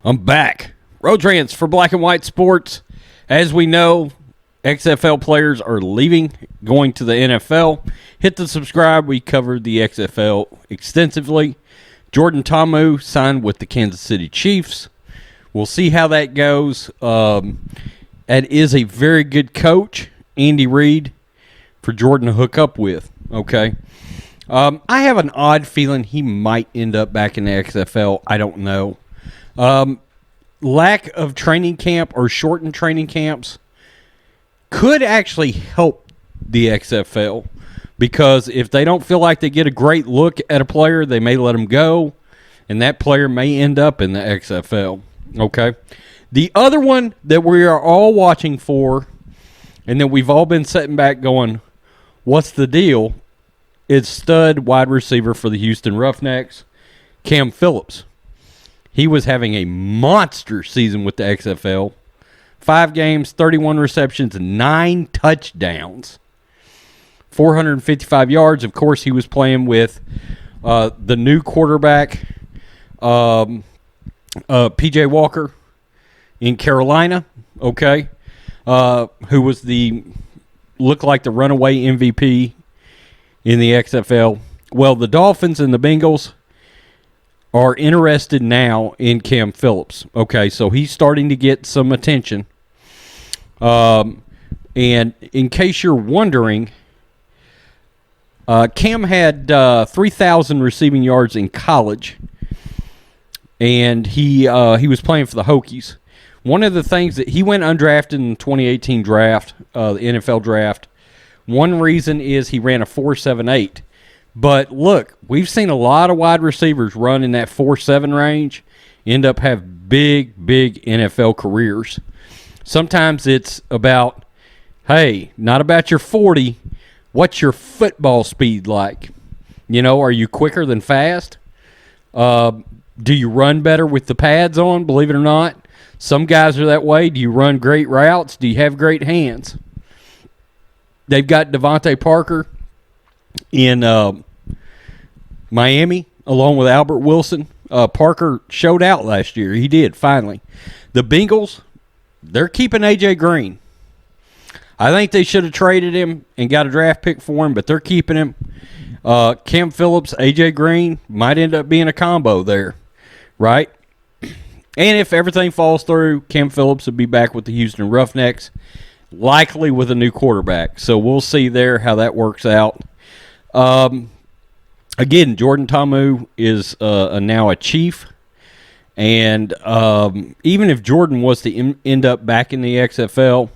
I'm back. Road Trans for Black and White Sports. As we know, XFL players are leaving, going to the NFL. Hit the subscribe. We covered the XFL extensively. Jordan Taamu signed with the Kansas City Chiefs. We'll see how that goes. That is a very good coach, Andy Reid, for Jordan to hook up with. Okay. I have an odd feeling he might end up back in the XFL. I don't know. Lack of training camp or shortened training camps could actually help the XFL, because if they don't feel like they get a great look at a player, they may let him go, and that player may end up in the XFL. Okay. The other one that we are all watching for, and that we've all been sitting back going, what's the deal? It's stud wide receiver for the Houston Roughnecks, Cam Phillips. He was having a monster season with the XFL. 5 games, 31 receptions, 9 touchdowns, 455 yards. Of course, he was playing with the new quarterback, P.J. Walker in Carolina, okay, who was looked like the runaway MVP in the XFL. Well, the Dolphins and the Bengals are interested now in Cam Phillips. Okay, so he's starting to get some attention. And in case you're wondering, Cam had 3,000 receiving yards in college, and he was playing for the Hokies. One of the things that he went undrafted in the 2018 draft, the NFL draft, one reason is he ran a 4.78. But look, we've seen a lot of wide receivers run in that 4.7 range, end up have big NFL careers. Sometimes it's about, hey, not about your 40, what's your football speed like? You know, are you quicker than fast? Do you run better with the pads on, believe it or not? Some guys are that way. Do you run great routes? Do you have great hands? They've got Devontae Parker in Miami, along with Albert Wilson. Parker showed out last year. He did, finally. The Bengals, they're keeping A.J. Green. I think they should have traded him and got a draft pick for him, but they're keeping him. Cam Phillips, A.J. Green might end up being a combo there, right? And if everything falls through, Cam Phillips will be back with the Houston Roughnecks, likely with a new quarterback. So we'll see there how that works out. Again, Jordan Taamu is now a Chief. And even if Jordan was to end up back in the XFL,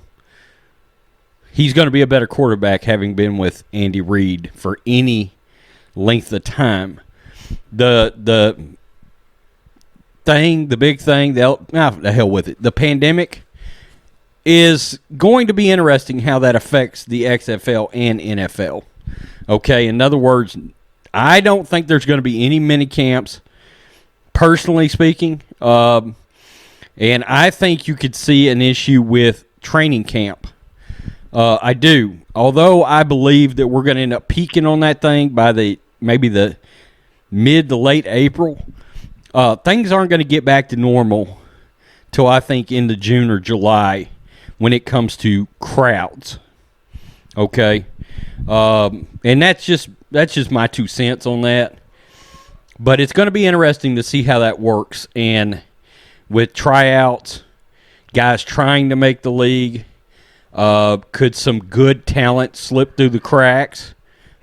he's going to be a better quarterback having been with Andy Reid for any length of time. The big thing, the hell with it. The pandemic is going to be interesting how that affects the XFL and NFL. Okay, in other words, I don't think there's going to be any mini camps, personally speaking. And I think you could see an issue with training camp. I do. Although I believe that we're going to end up peaking on that thing by maybe the mid to late April. Things aren't going to get back to normal till I think into June or July when it comes to crowds. Okay? And that's just my 2 cents on that. But it's going to be interesting to see how that works. And with tryouts, guys trying to make the league, could some good talent slip through the cracks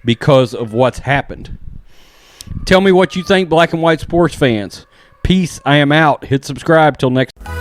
because of what's happened? Tell me what you think, Black and White sports fans. Peace. I am out. Hit subscribe. Till next time.